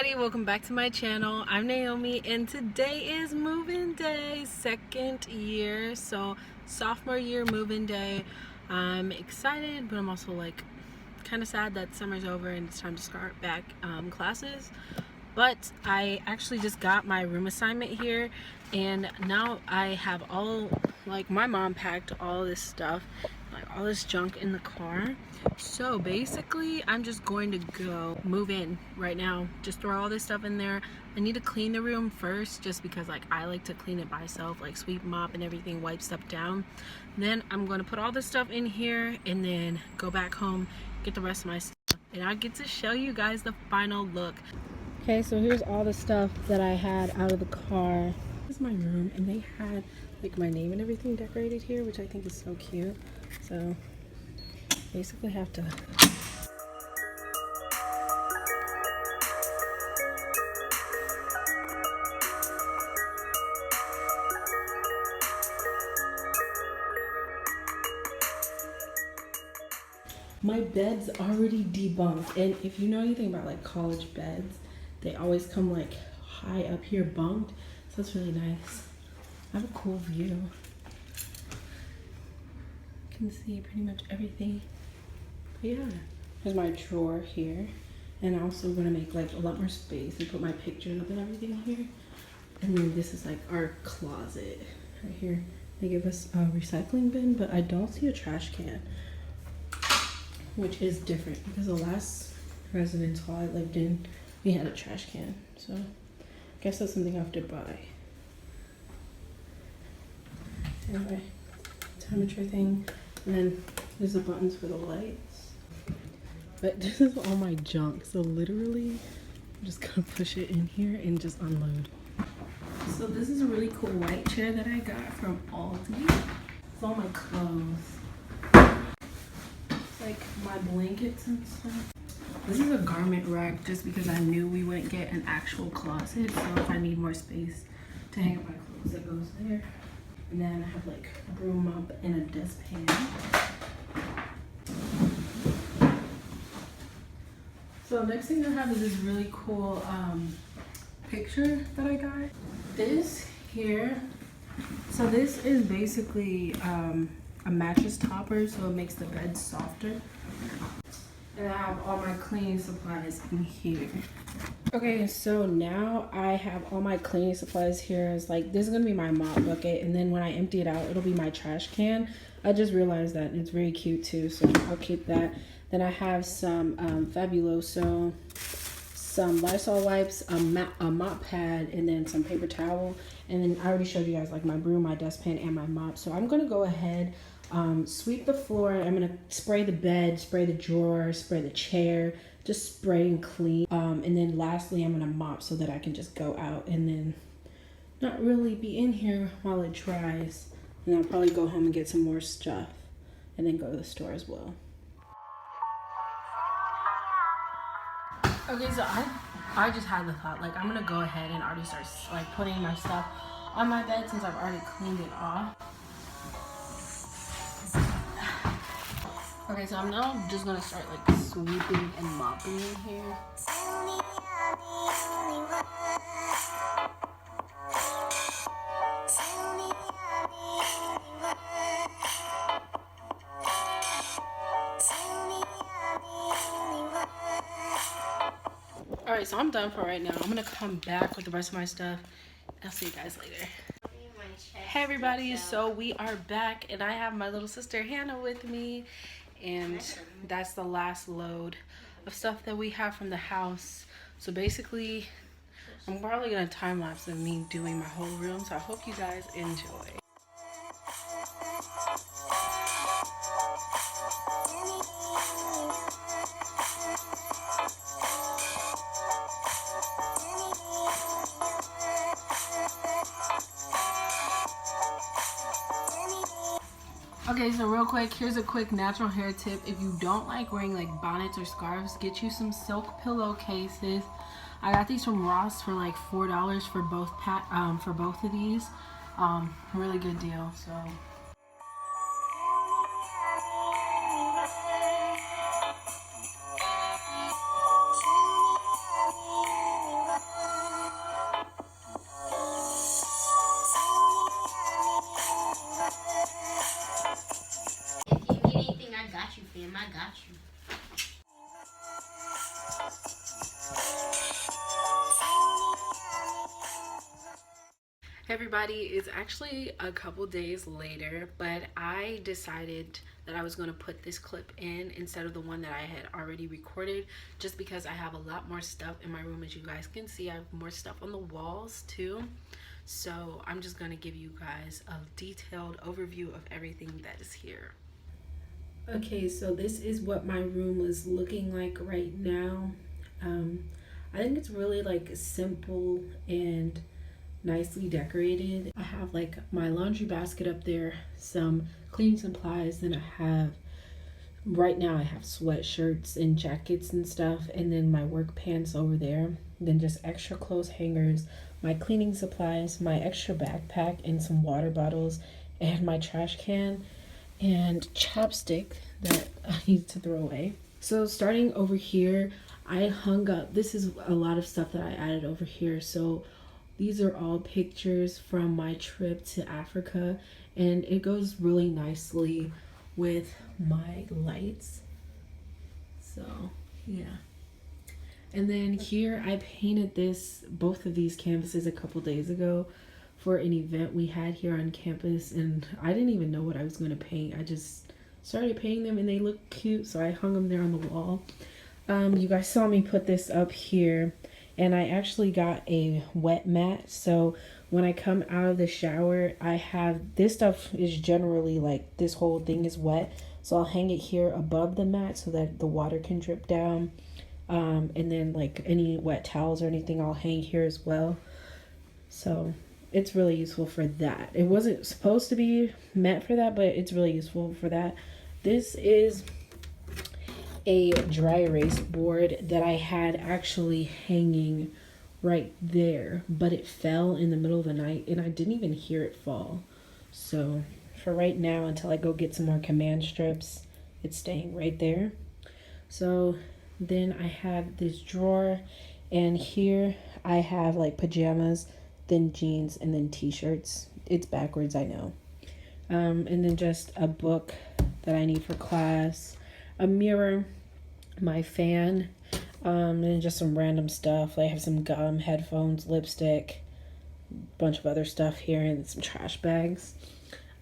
everybody, welcome back to my channel. I'm Naomi and today is move-in day, second year, so sophomore year move-in day. I'm excited, but I'm also like kind of sad that summer's over and it's time to start back classes. But I actually just got my room assignment here, and now I have all, like, my mom packed all this stuff, like all this junk in the car. So basically I'm just going to go move in right now, just throw all this stuff in there. I need to clean the room first, just because like I like to clean it myself, like sweep, mop and everything, wipe stuff down. Then I'm going to put all this stuff in here and then go back home, get the rest of my stuff, and I get to show you guys the final look. Okay, so here's all the stuff that I had out of the car. This is my room, and they had like my name and everything decorated here, which I think is so cute. So basically have to my bed's already debunked, and if you know anything about like college beds, they always come like high up here bunked, so it's really nice. I have a cool view. You can see pretty much everything. But yeah, there's my drawer here, and I'm also gonna make like a lot more space and put my pictures up and everything here. And then this is like our closet right here. They give us a recycling bin, but I don't see a trash can, which is different because the last residence hall I lived in, we had a trash can. So I guess that's something I have to buy. Anyway, temperature thing, and then there's the buttons for the lights. But this is all my junk, so literally I'm just gonna push it in here and just unload. So this is a really cool white chair that I got from Aldi. It's all my clothes, like my blankets and stuff. This is a garment rack just because I knew we wouldn't get an actual closet, so if I need more space to hang up my clothes, that goes there. And then I have like a broom, mop, and a dustpan. So next thing I have is this really cool picture that I got. This here, so this is basically a mattress topper, so it makes the bed softer. And I have all my cleaning supplies in here. Okay, so now I have all my cleaning supplies here. It's like, this is gonna be my mop bucket, and then when I empty it out, it'll be my trash can. I just realized that, and it's very cute too, so I'll keep that. Then I have some Fabuloso, some Lysol wipes, a mop pad, and then some paper towel. And then I already showed you guys like my broom, my dustpan, and my mop. So I'm gonna go ahead, sweep the floor. I'm gonna spray the bed, spray the drawer, spray the chair, just spray and clean. And then lastly, I'm gonna mop so that I can just go out and then not really be in here while it dries. And I'll probably go home and get some more stuff and then go to the store as well. Okay, so I just had the thought, like, I'm gonna go ahead and already start like putting my stuff on my bed since I've already cleaned it off. Okay, so I'm now just gonna start like sweeping and mopping in here. Alright, so I'm done for right now. I'm gonna come back with the rest of my stuff. I'll see you guys later. Hey everybody, so we are back, and I have my little sister Hannah with me, and that's the last load of stuff that we have from the house. So basically, I'm probably gonna time lapse of me doing my whole room, so I hope you guys enjoy. Okay, so real quick, here's a quick natural hair tip. If you don't like wearing like bonnets or scarves, get you some silk pillowcases. I got these from Ross for like $4 for both of these. Really good deal. So everybody, it's actually a couple days later, but I decided that I was going to put this clip in instead of the one that I had already recorded, just because I have a lot more stuff in my room. As you guys can see, I have more stuff on the walls too. So I'm just going to give you guys a detailed overview of everything that is here. Okay, so this is what my room is looking like right now. I think it's really like simple and nicely decorated. I have like my laundry basket up there, some cleaning supplies, then I have, right now I have sweatshirts and jackets and stuff, and then my work pants over there, then just extra clothes hangers, my cleaning supplies, my extra backpack, and some water bottles, and my trash can and chapstick that I need to throw away. So starting over here, I hung up, this is a lot of stuff that I added over here. So these are all pictures from my trip to Africa, and it goes really nicely with my lights. So yeah. And then here I painted both of these canvases a couple days ago for an event we had here on campus, and I didn't even know what I was going to paint. I just started painting them and they look cute, so I hung them there on the wall. You guys saw me put this up here, and I actually got a wet mat. So when I come out of the shower, I have, this stuff is generally like, this whole thing is wet, so I'll hang it here above the mat so that the water can drip down. And then like any wet towels or anything, I'll hang here as well. So it's really useful for that. It wasn't supposed to be meant for that, but it's really useful for that. This is a dry erase board that I had actually hanging right there, but it fell in the middle of the night and I didn't even hear it fall. So for right now, until I go get some more command strips, it's staying right there. So then I have this drawer, and here I have like pajamas, then jeans, and then t-shirts. It's backwards, I know. And then just a book that I need for class, a mirror, my fan, and just some random stuff. I have some gum, headphones, lipstick, bunch of other stuff here, and some trash bags.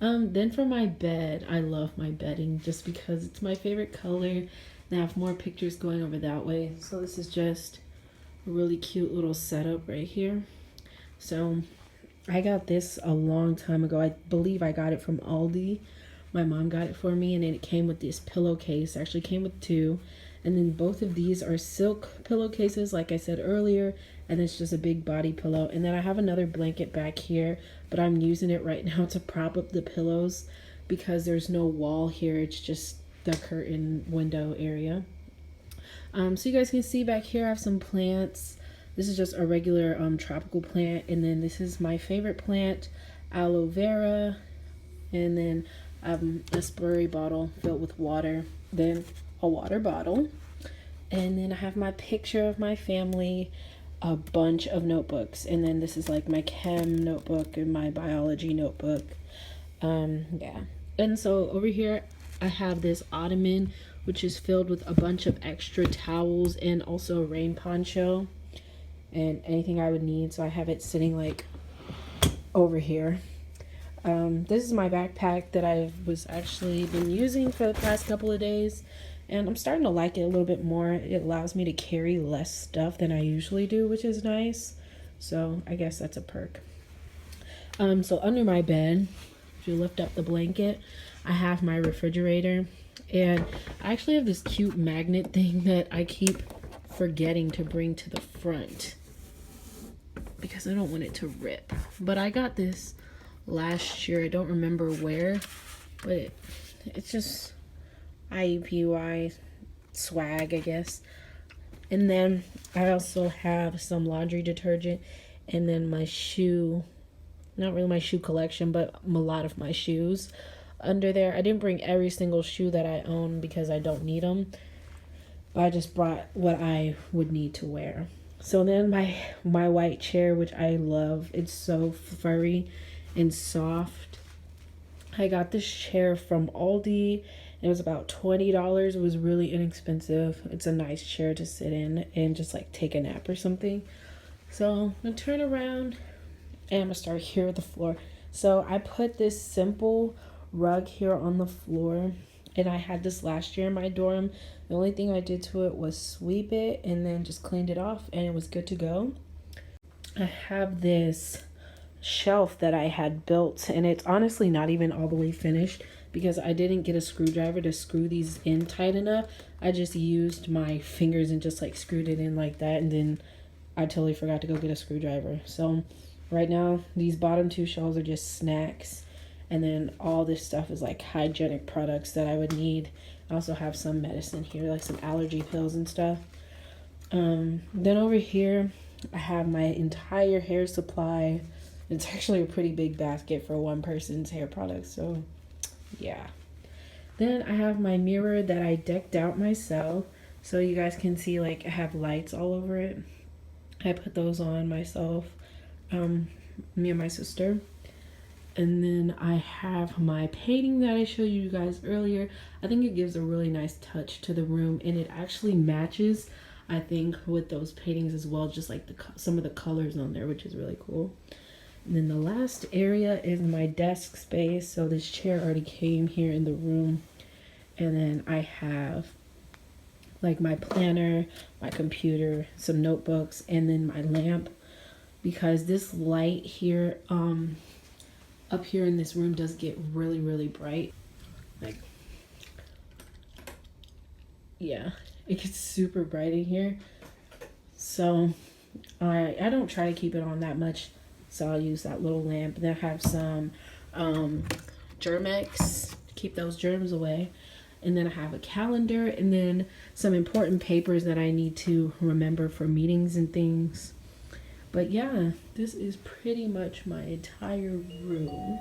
Then for my bed, I love my bedding just because it's my favorite color, and I have more pictures going over that way. So this is just a really cute little setup right here. So I got this a long time ago. I believe I got it from Aldi. My mom got it for me, and then it came with this pillowcase. It actually came with two, and then both of these are silk pillowcases, like I said earlier, and it's just a big body pillow. And then I have another blanket back here, but I'm using it right now to prop up the pillows because there's no wall here. It's just the curtain window area. So you guys can see back here I have some plants. This is just a regular tropical plant, and then this is my favorite plant, aloe vera, and then a spray bottle filled with water, then a water bottle, and then I have my picture of my family, a bunch of notebooks, and then this is like my chem notebook and my biology notebook. Yeah. And so over here I have this ottoman, which is filled with a bunch of extra towels and also a rain poncho and anything I would need. So I have it sitting like over here. This is my backpack that I was actually been using for the past couple of days, and I'm starting to like it a little bit more. It allows me to carry less stuff than I usually do, which is nice. So I guess that's a perk. So under my bed, if you lift up the blanket, I have my refrigerator, and I actually have this cute magnet thing that I keep forgetting to bring to the front because I don't want it to rip. But I got this last year. I don't remember where, but it's just Iupui swag, I guess. And then I also have some laundry detergent, and then my shoe, not really my shoe collection, but a lot of my shoes under there. I didn't bring every single shoe that I own because I don't need them, but I just brought what I would need to wear. So then my white chair, which I love, it's so furry and soft. I got this chair from Aldi. It was about $20. It was really inexpensive. It's a nice chair to sit in and just like take a nap or something. So I'm gonna turn around And I'm gonna start here with the floor. So I put this simple rug here on the floor, and I had this last year in my dorm. The only thing I did to it was sweep it and then just cleaned it off, and it was good to go. I have this shelf that I had built, and it's honestly not even all the way finished because I didn't get a screwdriver to screw these in tight enough. I just used my fingers and just like screwed it in like that, and then I totally forgot to go get a screwdriver. So right now these bottom two shelves are just snacks, and then all this stuff is like hygienic products that I would need. I also have some medicine here, like some allergy pills and stuff. Then over here I have my entire hair supply. It's actually a pretty big basket for one person's hair products, so yeah. Then I have my mirror that I decked out myself, so you guys can see like I have lights all over it. I put those on myself, me and my sister. And then I have my painting that I showed you guys earlier. I think it gives a really nice touch to the room, and it actually matches, I think, with those paintings as well, just like some of the colors on there, which is really cool. And then the last area is my desk space. So this chair already came here in the room. And then I have like my planner, my computer, some notebooks, and then my lamp, because this light here up here in this room does get really bright. Like, yeah, it gets super bright in here. So I don't try to keep it on that much, so I'll use that little lamp. Then I have some Germex to keep those germs away. And then I have a calendar, and then some important papers that I need to remember for meetings and things. But yeah, this is pretty much my entire room.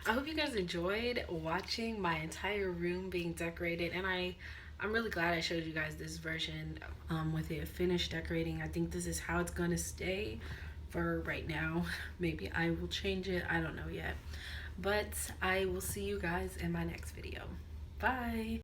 I hope you guys enjoyed watching my entire room being decorated, and I'm really glad I showed you guys this version with it finished decorating. I think this is how it's gonna stay for right now. Maybe I will change it, I don't know yet. But I will see you guys in my next video. Bye.